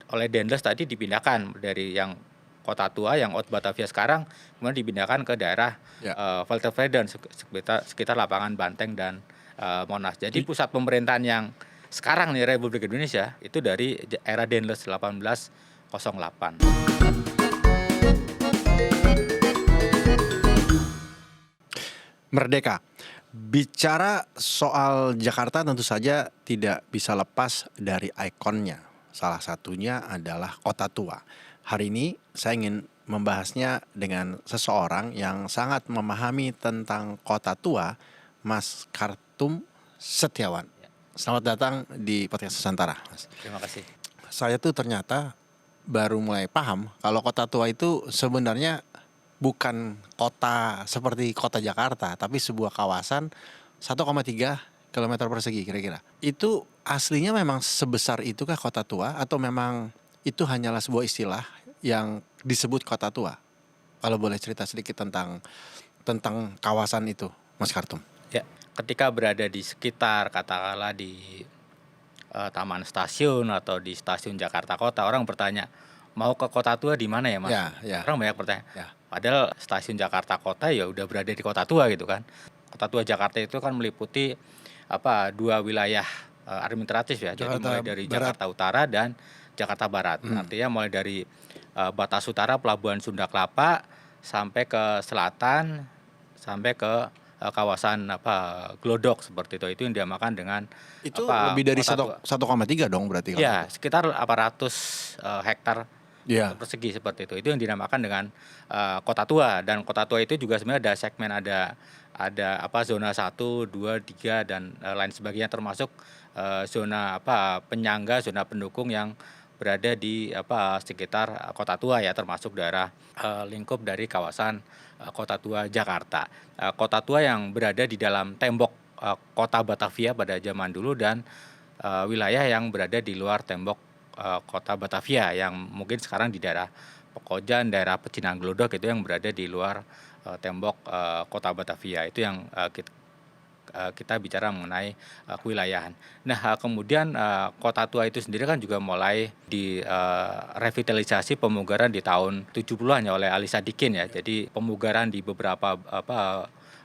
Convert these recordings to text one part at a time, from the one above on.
oleh Dendles tadi dipindahkan dari yang Kota Tua yang Oud Batavia sekarang, kemudian dipindahkan ke daerah Ya. Veltevreden sekitar lapangan Banteng dan Monas. Jadi pusat pemerintahan yang sekarang nih Republik Indonesia itu dari era Dendles 1808. Merdeka. Bicara soal Jakarta tentu saja tidak bisa lepas dari ikonnya. Salah satunya adalah Kota Tua. Hari ini saya ingin membahasnya dengan seseorang yang sangat memahami tentang Kota Tua, Mas Kartum Setiawan. Selamat datang di Podcast Nusantara, Mas. Terima kasih. Saya tuh ternyata baru mulai paham kalau Kota Tua itu sebenarnya bukan kota seperti kota Jakarta, tapi sebuah kawasan 1,3 kilometer persegi kira-kira. Itu aslinya memang sebesar itukah Kota Tua atau memang itu hanyalah sebuah istilah yang disebut Kota Tua? Kalau boleh cerita sedikit tentang kawasan itu, Mas Kartum. Ya, ketika berada di sekitar katakanlah di Taman Stasiun atau di Stasiun Jakarta Kota, orang bertanya, mau ke Kota Tua di mana ya, Mas? Ya. Orang banyak bertanya. Ya. Padahal Stasiun Jakarta Kota ya udah berada di Kota Tua gitu kan. Kota Tua Jakarta itu kan meliputi dua wilayah administratif ya. Jadi mulai dari Jakarta Utara dan Jakarta Barat. Artinya mulai dari batas utara Pelabuhan Sunda Kelapa sampai ke selatan sampai ke kawasan Glodok seperti itu yang dinamakan dengan itu lebih dari 1,3 dong berarti. Ya, sekitar 800 hektar persegi seperti itu. Itu yang dinamakan dengan Kota Tua, dan Kota Tua itu juga sebenarnya ada segmen, ada zona 1, 2, 3 dan lain sebagainya, termasuk zona penyangga, zona pendukung yang berada di sekitar Kota Tua ya, termasuk daerah lingkup dari kawasan Kota Tua Jakarta. Kota Tua yang berada di dalam tembok Kota Batavia pada zaman dulu, dan wilayah yang berada di luar tembok Kota Batavia yang mungkin sekarang di daerah Pekojan, daerah Pecinan Glodok, itu yang berada di luar tembok Kota Batavia. Itu yang kita bicara mengenai kewilayahan. Nah, kemudian Kota Tua itu sendiri kan juga mulai direvitalisasi pemugaran di tahun 70-an ya oleh Ali Sadikin ya. Jadi pemugaran di beberapa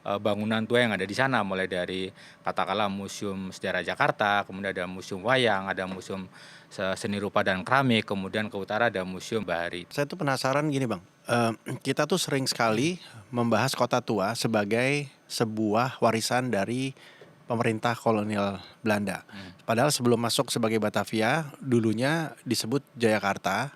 bangunan tua yang ada di sana, mulai dari katakanlah Museum Sejarah Jakarta, kemudian ada Museum Wayang, ada Museum Seni Rupa dan Keramik, kemudian ke utara ada Museum Bahari. Saya tuh penasaran gini Bang, kita tuh sering sekali membahas Kota Tua sebagai sebuah warisan dari pemerintah kolonial Belanda. Padahal sebelum masuk sebagai Batavia, dulunya disebut Jayakarta,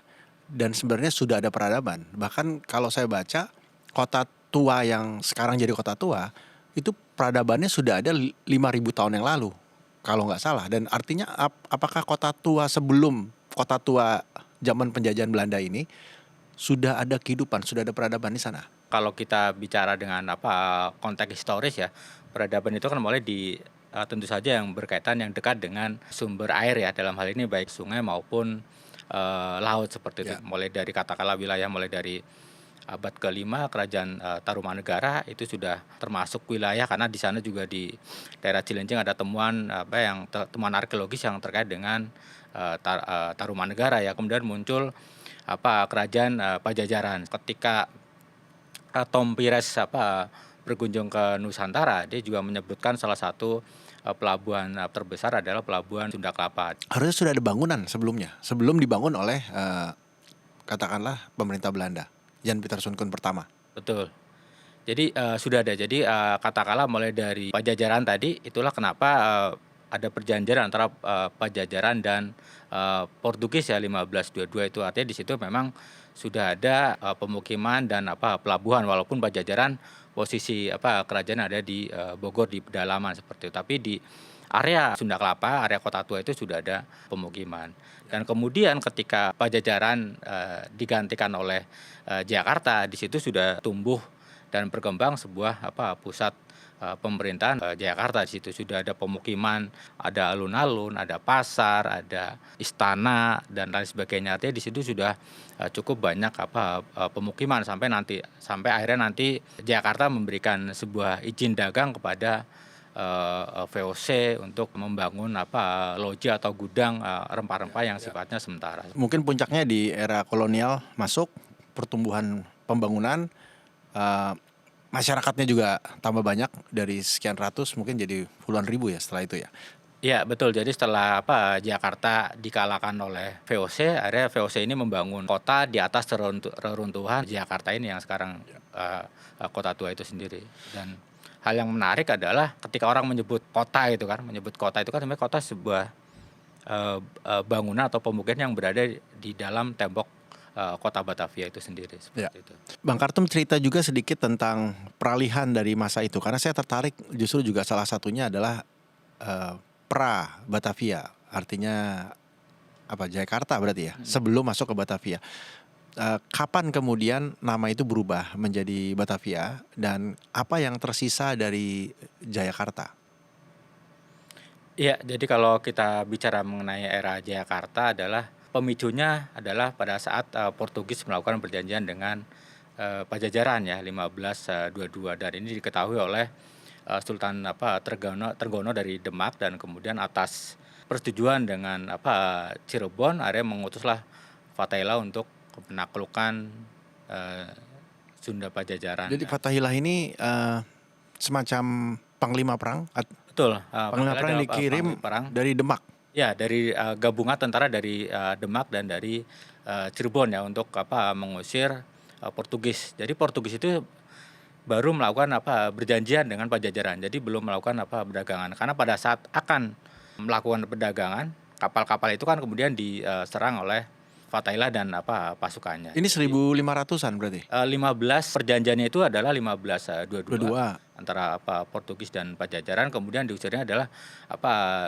dan sebenarnya sudah ada peradaban. Bahkan kalau saya baca, Kota Tua yang sekarang jadi Kota Tua itu peradabannya sudah ada 5.000 tahun yang lalu kalau nggak salah. Dan artinya apakah Kota Tua sebelum Kota Tua zaman penjajahan Belanda ini sudah ada kehidupan, sudah ada peradaban di sana? Kalau kita bicara dengan konteks historis ya, peradaban itu kan mulai di tentu saja yang berkaitan, yang dekat dengan sumber air ya, dalam hal ini baik sungai maupun laut seperti itu. Mulai dari katakanlah wilayah mulai dari abad ke-5 Kerajaan Tarumanegara itu sudah termasuk wilayah, karena di sana juga di daerah Cilincing ada temuan temuan arkeologis yang terkait dengan Tarumanegara ya. Kemudian muncul Kerajaan Pajajaran. Ketika Tom Pires berkunjung ke Nusantara, dia juga menyebutkan salah satu pelabuhan terbesar adalah Pelabuhan Sunda Kelapa. Harusnya sudah ada bangunan sebelumnya, sebelum dibangun oleh katakanlah pemerintah Belanda, Jan Pieter Soenkoen pertama. Betul. Jadi sudah ada. Jadi katakanlah mulai dari Pajajaran tadi, itulah kenapa ada perjanjian antara Pajajaran dan Portugis ya 1522 itu. Artinya di situ memang sudah ada pemukiman dan pelabuhan, walaupun Pajajaran posisi kerajaan ada di Bogor di pedalaman seperti itu. Tapi di area Sunda Kelapa, area Kota Tua itu sudah ada pemukiman. Dan kemudian ketika Pajajaran digantikan oleh Jakarta, di situ sudah tumbuh dan berkembang sebuah pusat pemerintahan Jakarta. Di situ sudah ada pemukiman, ada alun-alun, ada pasar, ada istana dan lain sebagainya. Artinya di situ sudah cukup banyak pemukiman sampai akhirnya nanti Jakarta memberikan sebuah izin dagang kepada VOC untuk membangun loja atau gudang rempah-rempah yang sifatnya sementara. Mungkin puncaknya di era kolonial masuk, pertumbuhan pembangunan, masyarakatnya juga tambah banyak, dari sekian ratus mungkin jadi puluhan ribu ya setelah itu ya. Iya betul, jadi setelah Jakarta dikalahkan oleh VOC, akhirnya VOC ini membangun kota di atas reruntuhan Jakarta ini yang sekarang kota tua itu sendiri. Dan hal yang menarik adalah ketika orang menyebut kota itu kan sebenarnya kota sebuah bangunan atau pemukiman yang berada di dalam tembok kota Batavia itu sendiri seperti itu. Bang Kartum cerita juga sedikit tentang peralihan dari masa itu, karena saya tertarik justru juga salah satunya adalah pra Batavia, artinya Jakarta berarti ya, sebelum masuk ke Batavia. Kapan kemudian nama itu berubah menjadi Batavia dan apa yang tersisa dari Jayakarta? Iya, jadi kalau kita bicara mengenai era Jakarta adalah pemicunya adalah pada saat Portugis melakukan perjanjian dengan Pajajaran ya 1522, dan ini diketahui oleh Sultan Trenggono dari Demak, dan kemudian atas persetujuan dengan Cirebon akhirnya mengutuslah Fathaillah untuk penaklukan Sunda Pajajaran. Jadi Fathaillah ini semacam panglima perang. Betul. Panglima perang yang dikirim dari Demak. Ya, dari gabungan tentara dari Demak dan dari Cirebon ya untuk mengusir Portugis. Jadi Portugis itu baru melakukan berjanjian dengan Pajajaran. Jadi belum melakukan perdagangan. Karena pada saat akan melakukan perdagangan, kapal-kapal itu kan kemudian diserang oleh Fathaillah dan pasukannya. Ini 1500-an berarti. 15 perjanjiannya itu adalah 1522 antara Portugis dan Pajajaran. Kemudian diusirnya adalah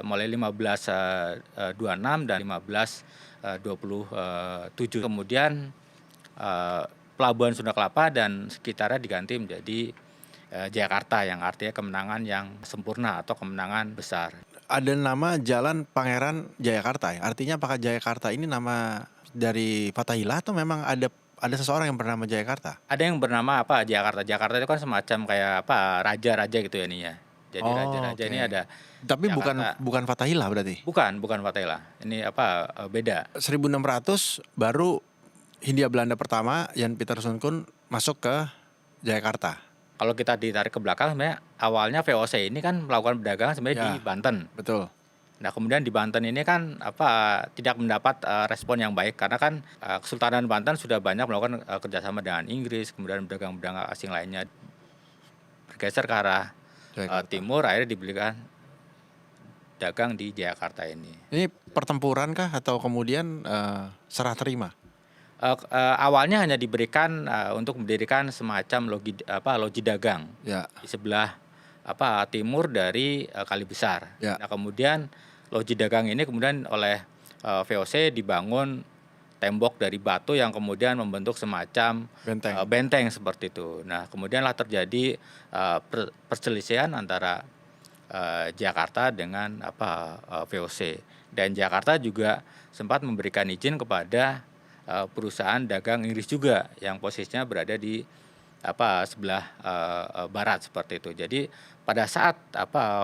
mulai 1526 dan 1527. Kemudian Pelabuhan Sunda Kelapa dan sekitarnya diganti menjadi Jakarta, yang artinya kemenangan yang sempurna atau kemenangan besar. Ada nama Jalan Pangeran Jayakarta ya. Artinya apakah Jayakarta ini nama dari Fathaillah atau memang ada seseorang yang bernama Jayakarta? Ada yang bernama Jakarta. Jakarta itu kan semacam kayak raja-raja gitu ya nih ya. Jadi raja-raja ini ada. Tapi Jakarta. bukan Fathaillah berarti? Bukan Fathaillah. Ini beda. 1600 baru Hindia Belanda pertama Jan Pieter Soenkun masuk ke Jayakarta. Kalau kita ditarik ke belakang, sebenarnya awalnya VOC ini kan melakukan perdagangan sebenarnya di Banten. Betul. Nah kemudian di Banten ini kan tidak mendapat respon yang baik, karena kan Kesultanan Banten sudah banyak melakukan kerjasama dengan Inggris, kemudian pedagang-pedagang asing lainnya bergeser ke arah timur, akhirnya diberikan dagang di Jakarta ini. Ini pertempuran kah atau kemudian serah terima? Awalnya hanya diberikan untuk mendirikan semacam loji dagang di sebelah timur dari Kali Besar. Nah kemudian loji dagang ini kemudian oleh VOC dibangun tembok dari batu yang kemudian membentuk semacam benteng seperti itu. Nah kemudianlah terjadi perselisihan antara Jakarta dengan VOC, dan Jakarta juga sempat memberikan izin kepada perusahaan dagang Inggris juga yang posisinya berada di sebelah barat seperti itu. Jadi pada saat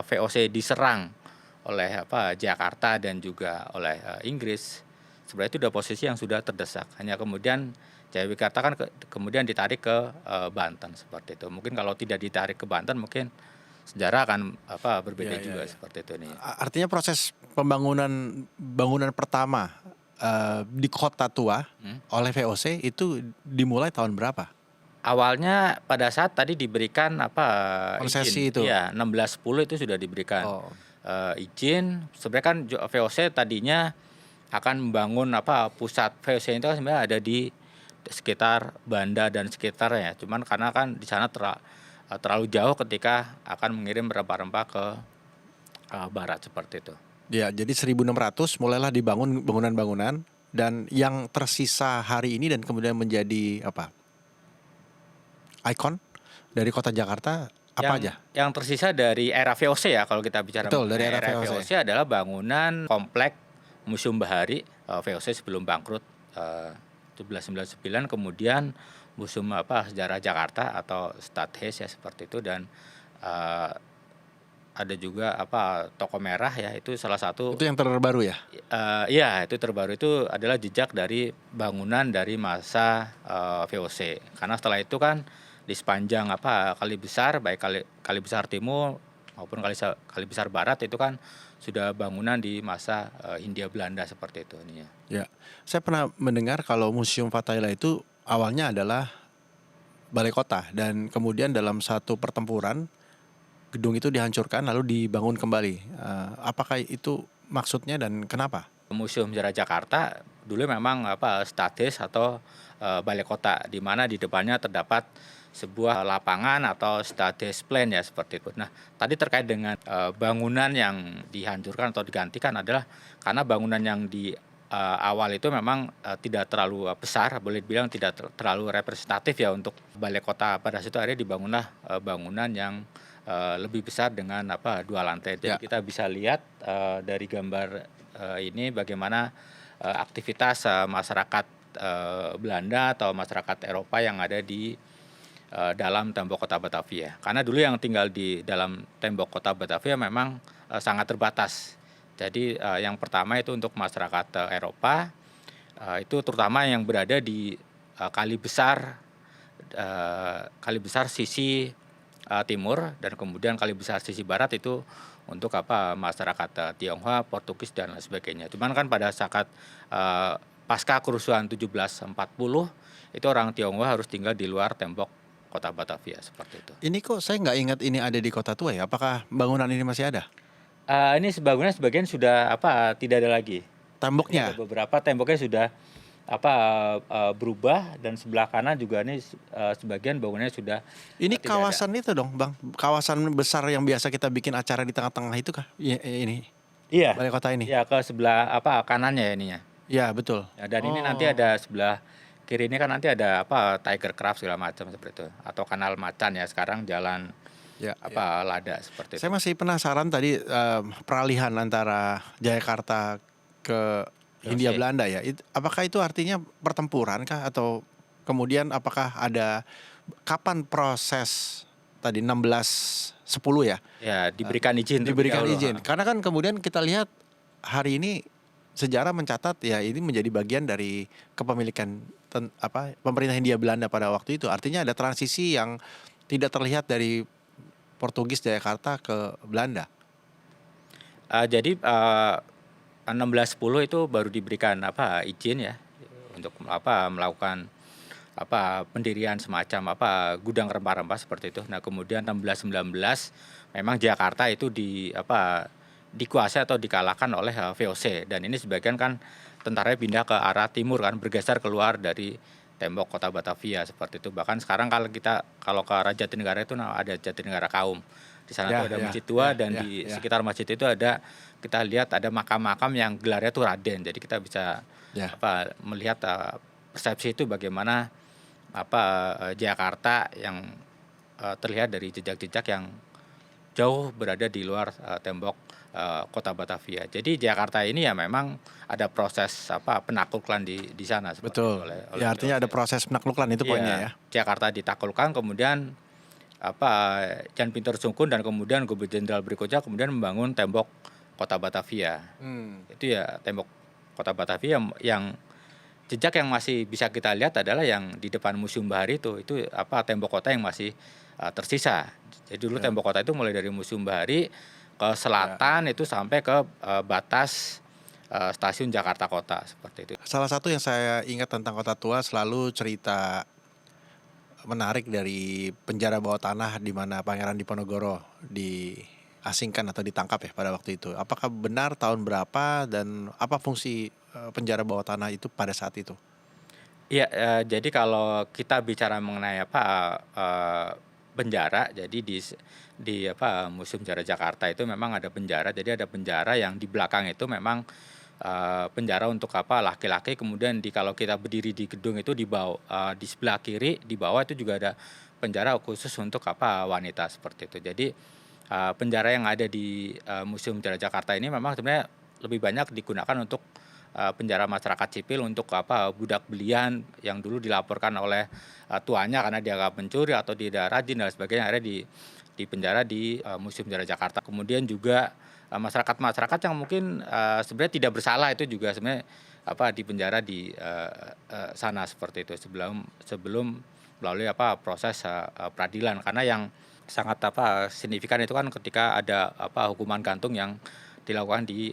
VOC diserang oleh Jakarta dan juga oleh Inggris, sebenarnya itu sudah posisi yang sudah terdesak. Hanya kemudian Jayakarta kan kemudian ditarik ke Banten seperti itu. Mungkin kalau tidak ditarik ke Banten mungkin sejarah akan berbeda juga seperti itu nih. Artinya proses bangunan pertama di Kota Tua oleh VOC itu dimulai tahun berapa? Awalnya pada saat tadi diberikan konsesi izin, itu ya 1610 itu sudah diberikan izin. Sebenarnya kan VOC tadinya akan membangun pusat VOC itu kan sebenarnya ada di sekitar Banda dan sekitarnya. Cuman karena kan di sana terlalu jauh ketika akan mengirim rempah-rempah ke barat seperti itu. Ya, jadi 1600 mulailah dibangun bangunan-bangunan, dan yang tersisa hari ini dan kemudian menjadi ikon dari kota Jakarta aja? Yang tersisa dari era VOC ya, kalau kita bicara dari era VOC adalah bangunan komplek Museum Bahari VOC sebelum bangkrut 1799, kemudian Museum Sejarah Jakarta atau Stadhuis ya seperti itu, dan ada juga apa toko merah ya, itu salah satu. Itu yang terbaru ya? Iya, itu terbaru, itu adalah jejak dari bangunan dari masa VOC. Karena setelah itu kan di sepanjang apa Kali Besar, baik Kali Besar Timur maupun Kali Besar Barat itu kan sudah bangunan di masa Hindia Belanda seperti itu ini ya. Ya, saya pernah mendengar kalau Museum Fathahillah itu awalnya adalah balai kota dan kemudian dalam satu pertempuran gedung itu dihancurkan lalu dibangun kembali. Apakah itu maksudnya dan kenapa? Museum Sejarah Jakarta dulu memang apa statis atau balai kota, di mana di depannya terdapat sebuah lapangan atau statis plan ya seperti itu. Nah, tadi terkait dengan bangunan yang dihancurkan atau digantikan adalah karena bangunan yang di awal itu memang tidak terlalu besar, boleh dibilang tidak terlalu representatif ya untuk balai kota. Pada situ akhirnya dibangunlah bangunan yang lebih besar dengan apa 2 lantai. Jadi kita bisa lihat dari gambar ini bagaimana aktivitas masyarakat Belanda atau masyarakat Eropa yang ada di dalam tembok kota Batavia. Karena dulu yang tinggal di dalam tembok kota Batavia memang sangat terbatas. Jadi yang pertama itu untuk masyarakat Eropa, itu terutama yang berada di Kali Besar sisi timur, dan kemudian Kali Besar sisi barat itu untuk apa masyarakat Tionghoa, Portugis dan lain sebagainya. Cuman kan pada saat pasca kerusuhan 1740 itu orang Tionghoa harus tinggal di luar tembok kota Batavia seperti itu. Ini kok saya nggak ingat ini ada di Kota Tua ya? Apakah bangunan ini masih ada? Ini sebagian sudah apa tidak ada lagi. Temboknya? Ada beberapa temboknya sudah apa berubah, dan sebelah kanan juga ini sebagian bangunannya sudah Ini tidak kawasan itu dong, Bang. Kawasan besar yang biasa kita bikin acara di tengah-tengah itu kah? Ini. Iya. Balai kota ini. Ya, ke sebelah apa kanannya ininya. Ya, betul. Ya, dan ini nanti ada sebelah kiri ini kan nanti ada apa Tiger Craft segala macam seperti itu, atau Kanal Macan ya, sekarang jalan Lada seperti itu. Saya masih penasaran tadi peralihan antara Jayakarta ke Hindia Belanda ya. Apakah itu artinya pertempuran kah, atau kemudian apakah ada kapan proses tadi 1610 ya? Ya, diberikan izin. Diberikan izin. Karena kan kemudian kita lihat hari ini sejarah mencatat ya ini menjadi bagian dari kepemilikan pemerintah Hindia Belanda pada waktu itu. Artinya ada transisi yang tidak terlihat dari Portugis Jayakarta ke Belanda. Jadi 1610 itu baru diberikan izin ya untuk melakukan pendirian semacam gudang rempah-rempah seperti itu. Nah, kemudian 1619 memang Jakarta itu dikuasai atau dikalahkan oleh VOC, dan ini sebagian kan tentaranya pindah ke arah timur kan, bergeser keluar dari tembok kota Batavia seperti itu. Bahkan sekarang kalau ke arah Jatinegara itu ada Jatinegara Kaum. Di sana tuh ada masjid tua, dan di sekitar masjid itu kita lihat ada makam-makam yang gelarnya tuh Raden. Jadi kita bisa melihat persepsi itu bagaimana Jakarta yang terlihat dari jejak-jejak yang jauh berada di luar tembok kota Batavia. Jadi Jakarta ini ya memang ada proses penaklukan di sana. Betul. Ya artinya ada proses penaklukan, itu poinnya ya. Jakarta ditaklukkan, kemudian Jan Pinter Sungkun dan kemudian Gubernur Jenderal berikutnya kemudian membangun tembok kota Batavia. Itu ya tembok kota Batavia yang jejak yang masih bisa kita lihat adalah yang di depan Museum Bahari itu tembok kota yang masih tersisa. Jadi dulu tembok kota itu mulai dari Museum Bahari ke selatan itu sampai ke batas stasiun Jakarta Kota seperti itu. Salah satu yang saya ingat tentang Kota Tua selalu cerita menarik dari penjara bawah tanah di mana Pangeran Diponegoro diasingkan atau ditangkap ya pada waktu itu. Apakah benar, tahun berapa, dan apa fungsi penjara bawah tanah itu pada saat itu? Iya, jadi kalau kita bicara mengenai penjara, jadi di Museum Sejarah Jakarta itu memang ada penjara. Jadi ada penjara yang di belakang itu memang penjara untuk laki-laki. Kemudian kalau kita berdiri di gedung itu di bawah, di sebelah kiri di bawah itu juga ada penjara khusus untuk wanita seperti itu. Jadi penjara yang ada di Museum Sejarah Jakarta ini memang sebenarnya lebih banyak digunakan untuk penjara masyarakat sipil, untuk budak belian yang dulu dilaporkan oleh tuannya karena dianggap mencuri atau tidak rajin dan sebagainya, akhirnya dipenjara di Museum Sejarah Jakarta. Kemudian juga masyarakat-masyarakat yang mungkin sebenarnya tidak bersalah itu juga sebenarnya dipenjara di sana seperti itu sebelum melalui proses peradilan, karena yang sangat signifikan itu kan ketika ada hukuman gantung yang dilakukan di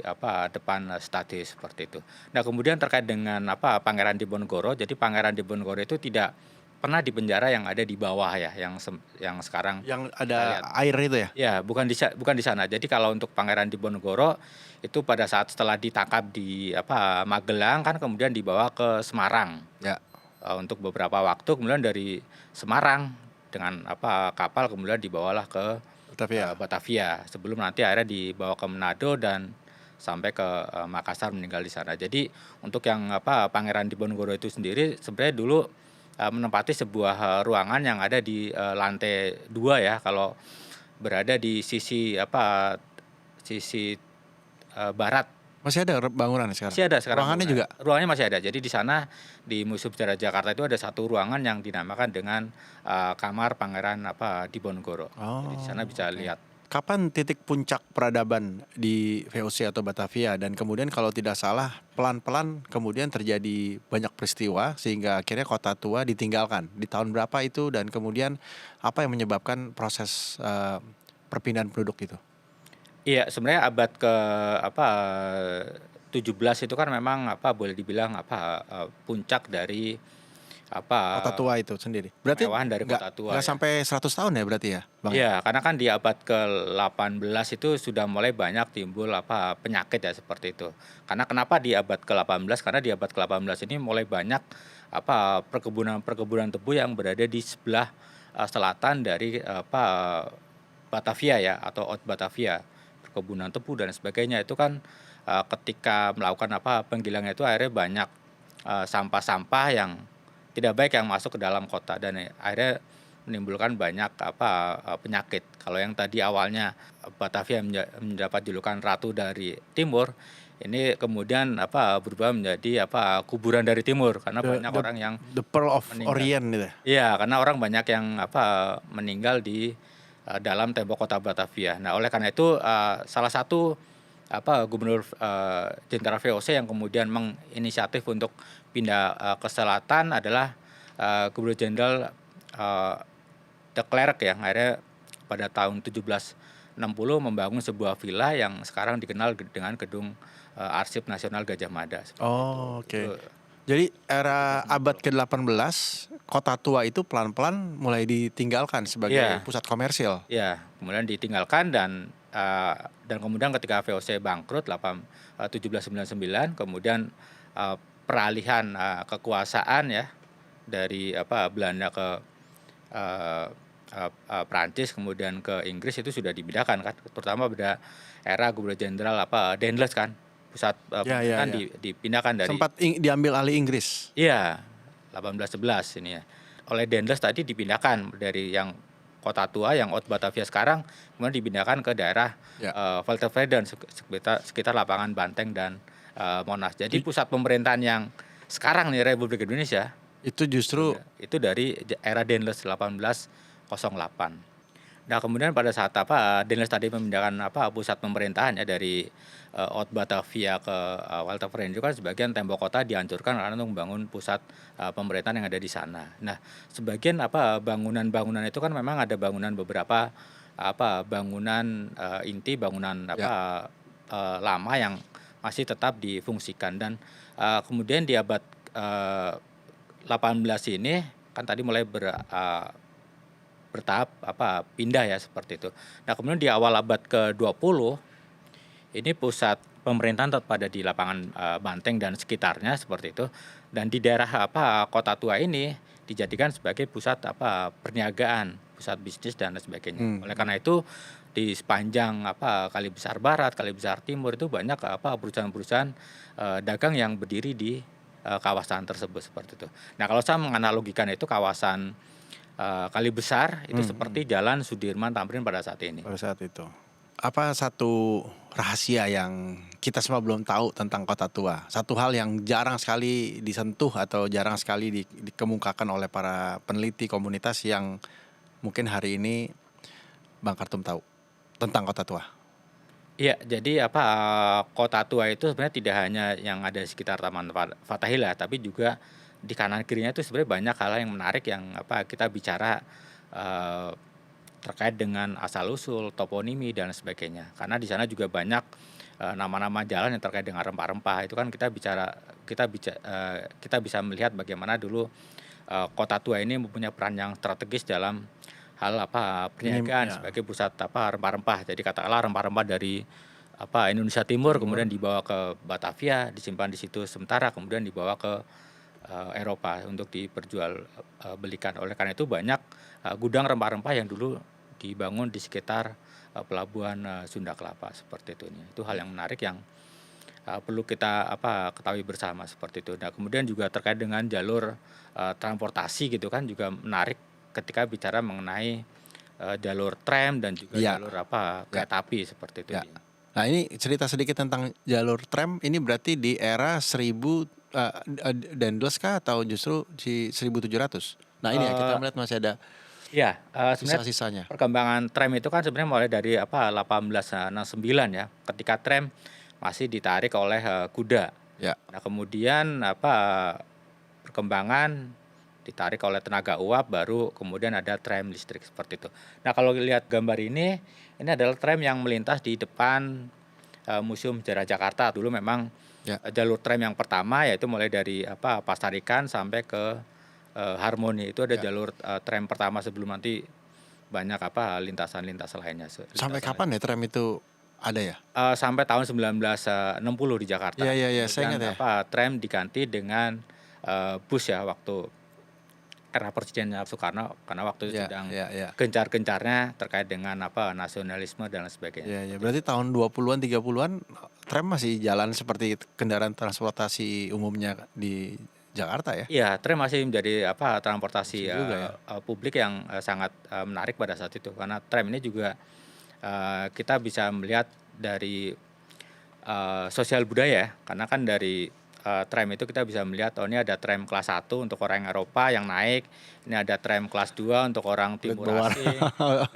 depan stadion seperti itu. Nah, kemudian terkait dengan Pangeran Diponegoro, jadi Pangeran Diponegoro itu tidak pernah di penjara yang ada di bawah ya, yang sekarang yang ada air itu ya? Ya, bukan di sana. Jadi kalau untuk Pangeran Diponegoro itu pada saat setelah ditangkap di Magelang kan kemudian dibawa ke Semarang. Ya. Untuk beberapa waktu, kemudian dari Semarang dengan kapal kemudian dibawalah ke Batavia sebelum nanti akhirnya dibawa ke Manado dan sampai ke Makassar, meninggal di sana. Jadi untuk yang Pangeran Diponegoro itu sendiri sebenarnya dulu menempati sebuah ruangan yang ada di lantai 2 ya, kalau berada di sisi barat. Masih ada bangunan sekarang? Masih ada sekarang. Ruangannya juga? Ruangannya masih ada. Jadi di sana di Museum Sejarah Jakarta itu ada satu ruangan yang dinamakan dengan Kamar Pangeran Diponegoro. Jadi di sana bisa lihat. Kapan titik puncak peradaban di VOC atau Batavia, dan kemudian kalau tidak salah pelan-pelan kemudian terjadi banyak peristiwa sehingga akhirnya Kota Tua ditinggalkan. Di tahun berapa itu, dan kemudian apa yang menyebabkan proses perpindahan penduduk itu? Iya, sebenarnya abad ke 17 itu kan memang boleh dibilang puncak dari Kota Tua itu sendiri. Berarti dari Kota Tua. Nggak sampai 100 tahun ya berarti ya, Bang? Iya, karena kan di abad ke-18 itu sudah mulai banyak timbul penyakit ya seperti itu. Karena kenapa di abad ke-18? Karena di abad ke-18 ini mulai banyak perkebunan tebu yang berada di sebelah selatan dari Batavia ya, atau Haute Batavia. Perkebunan tebu dan sebagainya itu kan ketika melakukan penggilingan itu akhirnya banyak sampah-sampah yang tidak baik yang masuk ke dalam kota dan akhirnya menimbulkan banyak penyakit. Kalau yang tadi awalnya Batavia mendapat julukan Ratu dari Timur, ini kemudian berubah menjadi kuburan dari Timur, karena banyak orang yang The Pearl of meninggal. Orient gitu. Iya, karena orang banyak yang meninggal di dalam tembok kota Batavia. Nah, oleh karena itu salah satu gubernur jenderal VOC yang kemudian menginisiatif untuk pindah ke selatan adalah Gubernur Jenderal de Klerk yang akhirnya pada tahun 1760 membangun sebuah villa yang sekarang dikenal dengan gedung Arsip Nasional Gajah Mada. Oke. Jadi era abad ke-18 Kota Tua itu pelan-pelan mulai ditinggalkan sebagai pusat komersil. Iya, kemudian ditinggalkan dan kemudian ketika VOC bangkrut 1799, kemudian peralihan kekuasaan ya dari Belanda ke Prancis kemudian ke Inggris itu sudah dibedakan kan, terutama pada era Gubernur Jenderal Daendels kan, pusat pemerintahan dipindahkan dari sempat diambil alih Inggris. Iya, 1811 ini ya. Oleh Daendels tadi dipindahkan dari yang Kota Tua yang Haute Batavia sekarang, kemudian dipindahkan ke daerah Veltevreden sekitar lapangan Banteng dan Monas. Jadi pusat pemerintahan yang sekarang nih Republik Indonesia itu justru itu dari era Daendels 1808. Nah, kemudian pada saat Daendels tadi memindahkan pusat pemerintahan ya dari Haute Batavia ke Veltevreden, itu kan sebagian tembok kota dihancurkan karena untuk membangun pusat pemerintahan yang ada di sana. Nah, sebagian bangunan-bangunan itu kan memang ada bangunan beberapa bangunan inti, bangunan lama yang masih tetap difungsikan, dan kemudian di abad 18 ini kan tadi mulai bertahap pindah ya seperti itu. Nah, kemudian di awal abad ke-20 ini pusat pemerintahan tetap ada di lapangan Banteng dan sekitarnya seperti itu, dan di daerah Kota Tua ini dijadikan sebagai pusat perniagaan, pusat bisnis dan sebagainya. Oleh karena itu di sepanjang Kali Besar Barat, Kali Besar Timur itu banyak perusahaan-perusahaan dagang yang berdiri di kawasan tersebut seperti itu. Nah, kalau saya menganalogikan itu kawasan Kali Besar itu seperti Jalan Sudirman Tamrin pada saat ini. Pada saat itu. Apa satu rahasia yang kita semua belum tahu tentang Kota Tua? Satu hal yang jarang sekali disentuh atau jarang sekali dikemukakan oleh para peneliti komunitas yang mungkin hari ini Bang Kartum tahu tentang Kota Tua? Iya, jadi Kota Tua itu sebenarnya tidak hanya yang ada di sekitar Taman Fathahillah, tapi juga di kanan kirinya itu sebenarnya banyak hal yang menarik yang kita bicara eh, terkait dengan asal-usul, toponimi dan sebagainya. Karena di sana juga banyak nama-nama jalan yang terkait dengan rempah-rempah. Itu kan kita bisa melihat bagaimana dulu Kota Tua ini mempunyai peran yang strategis dalam hal perniagaan Ya. sebagai pusat rempah-rempah. Jadi katakanlah rempah-rempah dari Indonesia Timur kemudian dibawa ke Batavia, disimpan di situ sementara, kemudian dibawa ke Eropa untuk diperjualbelikan. Oleh karena itu banyak gudang rempah-rempah yang dulu dibangun di sekitar pelabuhan Sunda Kelapa seperti itu. Itu hal yang menarik yang perlu kita ketahui bersama seperti itu. Nah, kemudian juga terkait dengan jalur transportasi gitu kan juga menarik ketika bicara mengenai jalur tram dan juga jalur kereta api seperti itu. Nah, ini cerita sedikit tentang jalur tram. Ini berarti di era 1000 kah atau justru di 1700? Nah, ini kita melihat masih ada sisa-sisanya. Perkembangan tram itu kan sebenarnya mulai dari 1869 ya, ketika tram masih ditarik oleh kuda. Ya. Nah, kemudian perkembangan ditarik oleh tenaga uap, baru kemudian ada tram listrik seperti itu. Nah, kalau lihat gambar ini adalah tram yang melintas di depan Museum Sejarah Jakarta. Dulu memang jalur tram yang pertama yaitu mulai dari Pasar Ikan sampai ke Harmoni. Itu ada jalur tram pertama sebelum nanti banyak lintasan-lintasan lainnya. Sampai kapan ya tram itu ada ya? Sampai tahun 1960 di Jakarta. Iya, saya ingat ya. Tram diganti dengan bus ya waktu era Presiden Soekarno, karena waktu itu sedang gencar-gencarnya terkait dengan nasionalisme dan lain sebagainya. Iya, berarti tahun 20-an 30-an tram masih jalan seperti kendaraan transportasi umumnya di Jakarta ya? Iya, tram masih menjadi transportasi publik yang sangat menarik pada saat itu, karena tram ini juga kita bisa melihat dari sosial budaya, karena kan dari tram itu kita bisa melihat ini ada tram kelas 1 untuk orang Eropa yang naik, ini ada tram kelas 2 untuk orang Timur Asing,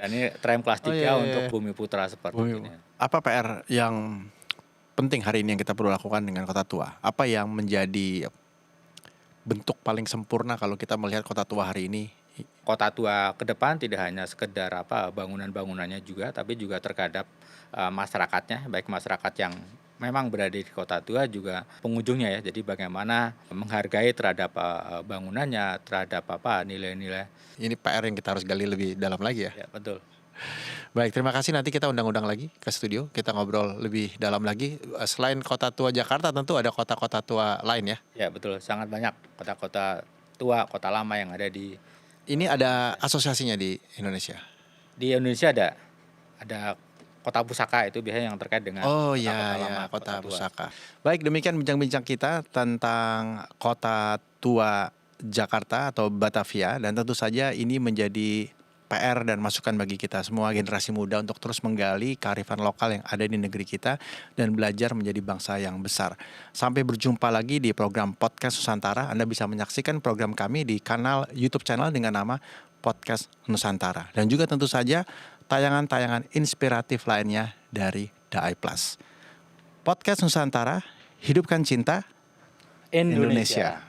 dan ini tram kelas 3 untuk Bumi Putra seperti ini. Apa PR yang penting hari ini yang kita perlu lakukan dengan Kota Tua? Apa yang menjadi bentuk paling sempurna kalau kita melihat Kota Tua hari ini? Kota Tua ke depan tidak hanya sekedar bangunan-bangunannya juga, tapi juga terhadap masyarakatnya, baik masyarakat yang memang berada di Kota Tua juga pengunjungnya ya. Jadi bagaimana menghargai terhadap bangunannya, terhadap nilai-nilai. Ini PR yang kita harus gali lebih dalam lagi ya. Ya, betul. Baik, terima kasih. Nanti kita undang-undang lagi ke studio, kita ngobrol lebih dalam lagi. Selain Kota Tua Jakarta, tentu ada kota-kota tua lain ya. Ya, betul. Sangat banyak kota-kota tua, kota lama yang ada di. Ini ada asosiasinya di Indonesia. Di Indonesia ada Kota Pusaka, itu biasanya yang terkait dengan kota Pusaka. Baik, demikian bincang-bincang kita tentang Kota Tua Jakarta atau Batavia, dan tentu saja ini menjadi PR dan masukan bagi kita semua generasi muda untuk terus menggali kearifan lokal yang ada di negeri kita dan belajar menjadi bangsa yang besar. Sampai berjumpa lagi di program Podcast Nusantara. Anda bisa menyaksikan program kami di kanal YouTube channel dengan nama Podcast Nusantara, dan juga tentu saja tayangan-tayangan inspiratif lainnya dari The iPlus. Podcast Nusantara, hidupkan cinta Indonesia.